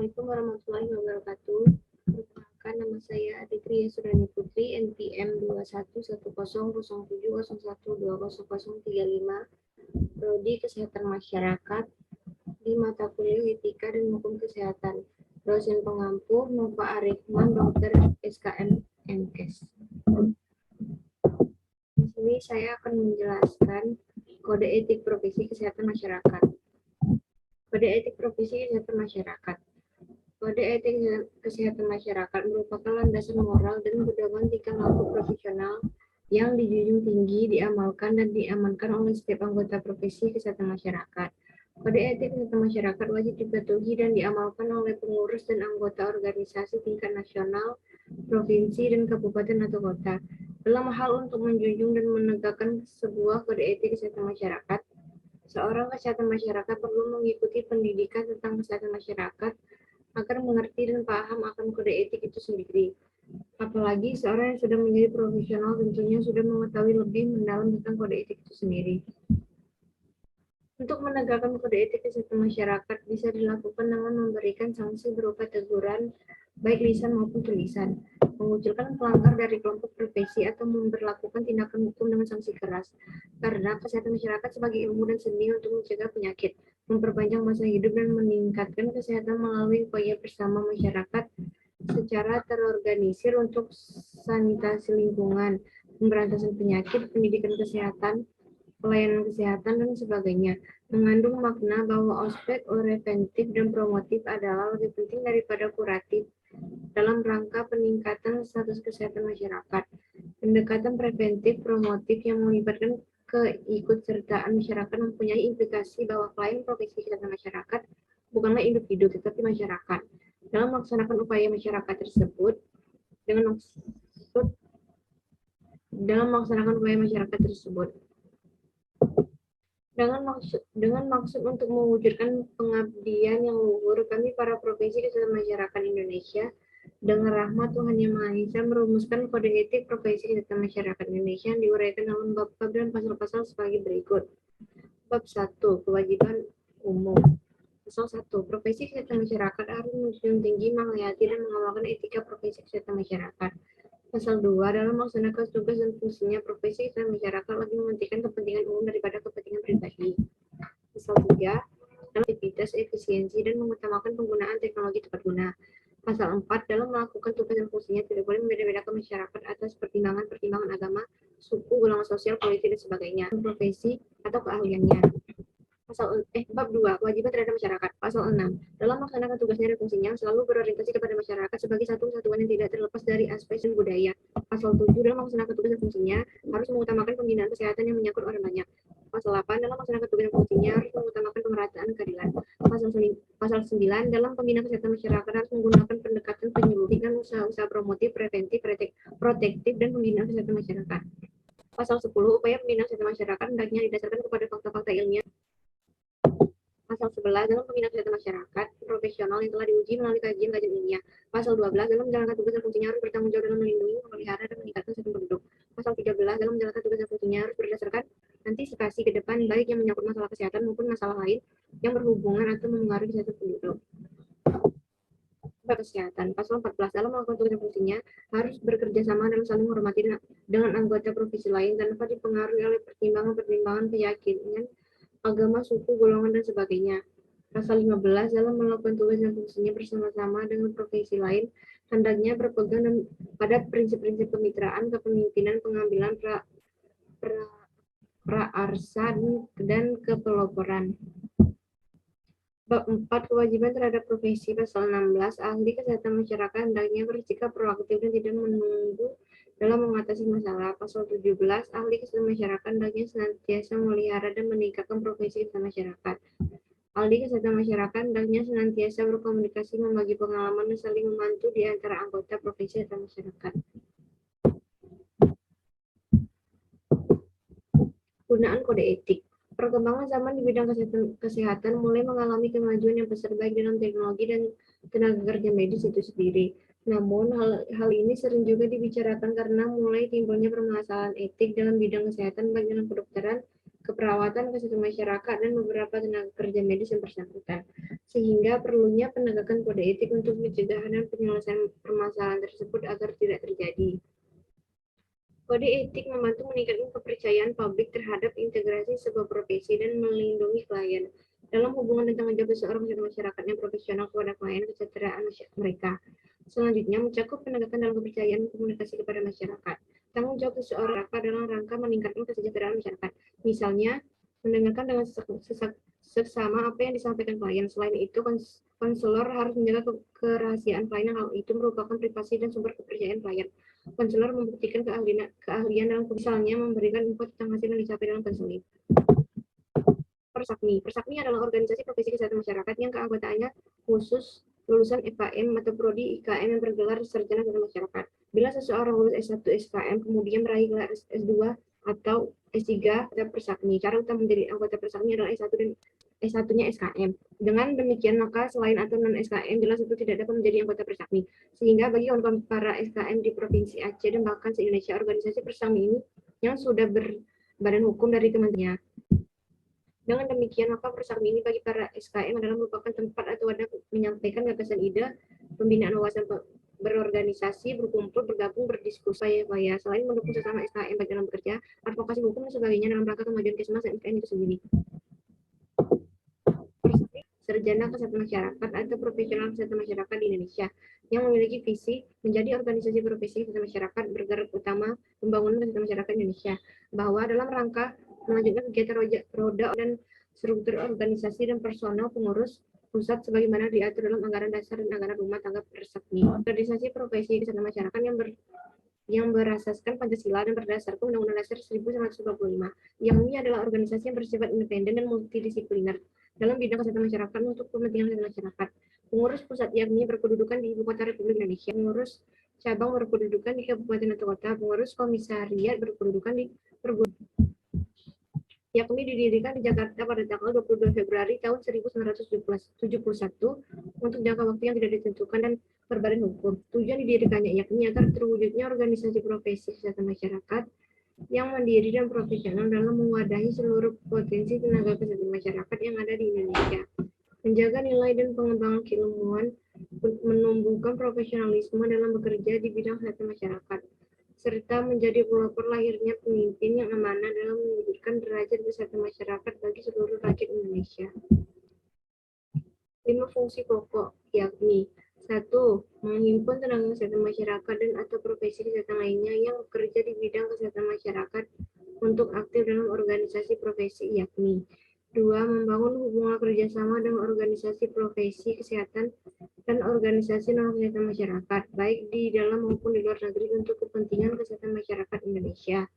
Assalamualaikum warahmatullahi wabarakatuh. Perkenalkan, nama saya Aditria Sudani Putri, NPM 21100701200035, Prodi Kesehatan Masyarakat di mata kuliah Etika dan Hukum Kesehatan. Dosen pengampu Nova Arifman, Dokter SKM MKes. Di sini saya akan menjelaskan Kode Etik Profesi Kesehatan Masyarakat. Kode Etik Profesi Kesehatan Masyarakat. Kode Etik Kesehatan Masyarakat merupakan landasan moral dan pedoman tingkah laku profesional yang dijunjung tinggi, diamalkan, dan diamankan oleh setiap anggota profesi kesehatan masyarakat. Kode Etik Kesehatan Masyarakat wajib dipatuhi dan diamalkan oleh pengurus dan anggota organisasi tingkat nasional, provinsi, dan kabupaten atau kota. Dalam hal untuk menjunjung dan menegakkan sebuah kode etik kesehatan masyarakat, seorang kesehatan masyarakat perlu mengikuti pendidikan tentang kesehatan masyarakat agar mengerti dan paham akan kode etik itu sendiri. Apalagi seorang yang sudah menjadi profesional tentunya sudah mengetahui lebih mendalam tentang kode etik itu sendiri. Untuk menegakkan kode etik kesehatan masyarakat bisa dilakukan dengan memberikan sanksi berupa teguran, baik lisan maupun tulisan, mengucilkan pelanggar dari kelompok profesi, atau memberlakukan tindakan hukum dengan sanksi keras. Karena kesehatan masyarakat sebagai ilmu dan seni untuk mencegah penyakit, memperpanjang masa hidup, dan meningkatkan kesehatan melalui upaya bersama masyarakat secara terorganisir untuk sanitasi lingkungan, pemberantasan penyakit, pendidikan kesehatan, pelayanan kesehatan, dan sebagainya, mengandung makna bahwa aspek preventif dan promotif adalah lebih penting daripada kuratif dalam rangka peningkatan status kesehatan masyarakat. Pendekatan preventif promotif yang melibatkan keikutsertaan masyarakat mempunyai implikasi bahwa klien profesi kesehatan masyarakat bukanlah individu tetapi masyarakat. Dalam melaksanakan upaya masyarakat tersebut, dengan maksud untuk mewujudkan pengabdian yang luhur, kami para profesi kesehatan masyarakat Indonesia dengan rahmat Tuhan Yang Maha Esa merumuskan kode etik profesi kesehatan masyarakat Indonesia yang diuraikan dalam bab-bab dan pasal-pasal sebagai berikut. Bab 1. Kewajiban umum. Pasal 1. Profesi kesehatan masyarakat harus menjunjung tinggi, menghayati, dan mengamalkan etika profesi kesehatan masyarakat. Pasal 2. Dalam melaksanakan tugas dan fungsinya, profesi kesehatan masyarakat lebih mementingkan kepentingan umum daripada kepentingan pribadi. Pasal 3. Dalam aktivitas, efisiensi, dan mengutamakan penggunaan teknologi tepat guna. Pasal 4. Dalam melakukan tugas dan fungsinya tidak boleh membeda-bedakan masyarakat atas pertimbangan agama, suku, golongan sosial, politik, dan sebagainya, profesi atau keahliannya. Bab 2. Kewajiban terhadap masyarakat. Pasal 6. Dalam melaksanakan tugasnya dan fungsinya selalu berorientasi kepada masyarakat sebagai satu kesatuan yang tidak terlepas dari aspek dan budaya. Pasal 7. Dalam melaksanakan tugas dan fungsinya harus mengutamakan pembinaan kesehatan yang menyangkut orang banyak. Pasal 8. Dalam melaksanakan tugas dan fungsinya harus mengutamakan pemerataan keadilan. Pasal 9. Dalam pembinaan kesehatan masyarakat harus menggunakan pendekatan penyuluh dengan usaha-usaha promotif, preventif, protektif, dan pembinaan kesehatan masyarakat. Pasal 10. Upaya pembinaan kesehatan masyarakat hendaknya didasarkan kepada fakta-fakta ilmiah. Pasal 11. Dalam pembinaan kesehatan masyarakat profesional yang telah diuji melalui kajian-kajian ilmiah. Pasal 12. Dalam menjalankan tugas dan fungsinya harus bertanggung jawab dalam melindungi, memelihara, dan meningkatkan kesehatan penduduk. Pasal 13. Dalam menjalankan tugas dan fungsinya harus berdasarkan antisipasi ke depan, baik yang menyangkut masalah kesehatan maupun masalah lain yang berhubungan atau memengaruhi kesehatan penduduk. Kesehatan. Pasal 14. Dalam melakukan tugas dan fungsinya harus bekerja sama dan saling menghormati dengan anggota profesi lain tanpa dipengaruhi oleh pertimbangan keyakinan, agama, suku, golongan, dan sebagainya. Pasal 15. Dalam melakukan tugas dan fungsinya bersama-sama dengan profesi lain, hendaknya berpegang pada prinsip-prinsip kemitraan, kepemimpinan, pengambilan praarsa, dan kepeloporan. Bab 4. Kewajiban terhadap profesi. Pasal 16. Ahli kesehatan masyarakat hendaknya bersikap proaktif dan tidak menunggu dalam mengatasi masalah. Pasal 17. Ahli kesehatan masyarakat hendaknya senantiasa memelihara dan meningkatkan profesi kesehatan masyarakat. Ahli kesehatan masyarakat hendaknya senantiasa berkomunikasi, membagi pengalaman, dan saling membantu di antara anggota profesi kesehatan masyarakat. Penggunaan kode etik. Perkembangan zaman di bidang kesehatan mulai mengalami kemajuan yang pesat baik dalam teknologi dan tenaga kerja medis itu sendiri. Namun, hal ini sering juga dibicarakan karena mulai timbulnya permasalahan etik dalam bidang kesehatan baik dalam kedokteran, keperawatan, kesehatan masyarakat, dan beberapa tenaga kerja medis yang bersangkutan. Sehingga perlunya penegakan kode etik untuk pencegahan dan penyelesaian permasalahan tersebut agar tidak terjadi. Kode etik membantu meningkatkan kepercayaan publik terhadap integrasi sebuah profesi dan melindungi klien dalam hubungan dan tanggung jawab seorang masyarakat yang profesional kepada klien kesejahteraan mereka. Selanjutnya, mencakup penegakan dalam kepercayaan komunikasi kepada masyarakat. Tanggung jawab seseorang dalam rangka meningkatkan kesejahteraan masyarakat. Misalnya, mendengarkan dengan sesama apa yang disampaikan klien. Selain itu, konselor harus menjaga kerahasiaan klien. Hal itu merupakan privasi dan sumber kepercayaan klien. Konselor membuktikan keahlian dalam misalnya memberikan info tentang hasil yang dicapai dalam konseling. Persakmi. Persakmi adalah organisasi profesi kesehatan masyarakat yang keanggotaannya khusus lulusan FKM atau prodi IKM yang bergelar sarjana kesehatan masyarakat. Bila seseorang lulus S1 SKM kemudian meraih gelar S2 atau S3 Persakmi. Cara utama menjadi anggota Persakmi adalah S1 dan S1-nya SKM. Dengan demikian, maka selain atau non-SKM, jelas itu tidak dapat menjadi anggota Persakmi. Sehingga bagi kawan-kawan para SKM di Provinsi Aceh dan bahkan se-Indonesia, organisasi Persakmi ini yang sudah berbadan hukum dari kementeriannya. Dengan demikian, maka Persakmi ini bagi para SKM adalah merupakan tempat atau wadah menyampaikan gagasan ide, pembinaan wawasan berorganisasi, berkumpul, bergabung, berdiskusi, selain mendukung sesama SKM baik dalam bekerja, advokasi hukum dan sebagainya dalam rangka kemajuan Kesmas dan SKM itu sendiri. Sarjana Kesehatan Masyarakat atau Profesional Kesehatan Masyarakat di Indonesia yang memiliki visi menjadi organisasi profesi kesehatan masyarakat bergerak utama pembangunan kesehatan masyarakat Indonesia, bahwa dalam rangka melanjutkan kegiatan roda dan struktur organisasi dan personal pengurus pusat sebagaimana diatur dalam anggaran dasar dan anggaran rumah tangga Persakmi. Organisasi profesi kesehatan masyarakat yang berasaskan Pancasila dan berdasarkan Undang-Undang Dasar 1945, yang ini adalah organisasi yang bersifat independen dan multidisipliner dalam bidang kesehatan masyarakat untuk kepentingan masyarakat. Pengurus pusat yakni berkedudukan di Ibu Kota Republik Indonesia, pengurus cabang berkedudukan di kabupaten atau kota, pengurus komisariat berkedudukan di perguruan yakni didirikan di Jakarta pada tanggal 22 Februari tahun 1971 untuk jangka waktu yang tidak ditentukan dan berbadan hukum. Tujuan didirikannya yakni agar terwujudnya organisasi profesi kesehatan masyarakat yang mandiri dan profesional dalam mewadahi seluruh potensi tenaga kesehatan masyarakat yang ada di Indonesia. Menjaga nilai dan pengembangan keilmuan, menumbuhkan profesionalisme dalam bekerja di bidang kesehatan masyarakat, serta menjadi pelopor lahirnya pemimpin yang amanah dalam mewujudkan derajat kesehatan masyarakat bagi seluruh rakyat Indonesia. 5 fungsi pokok yakni 1. Menghimpun tenaga kesehatan masyarakat dan atau profesi kesehatan lainnya yang bekerja di bidang kesehatan masyarakat untuk aktif dalam organisasi profesi yakni 2. Membangun hubungan kerjasama dengan organisasi profesi kesehatan dan organisasi non-kesehatan masyarakat, baik di dalam maupun di luar negeri untuk kepentingan kesehatan masyarakat Indonesia.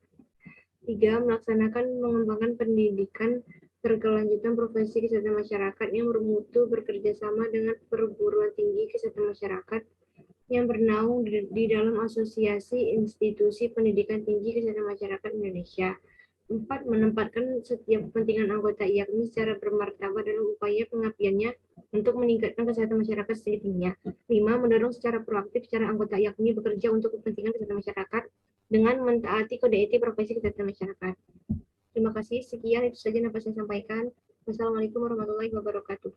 3. Melaksanakan mengembangkan pendidikan berkelanjutan profesi kesehatan masyarakat yang bermutu bekerjasama dengan perguruan tinggi kesehatan masyarakat yang bernaung di dalam asosiasi institusi pendidikan tinggi kesehatan masyarakat Indonesia. 4. Menempatkan setiap kepentingan anggota yakni secara bermartabat dalam upaya pengabdiannya untuk meningkatkan kesehatan masyarakat setingginya. 5. Mendorong secara proaktif secara anggota yakni bekerja untuk kepentingan kesehatan masyarakat dengan mentaati kode etik profesi kesehatan masyarakat. Terima kasih. Sekian itu saja yang dapat saya sampaikan. Wassalamualaikum warahmatullahi wabarakatuh.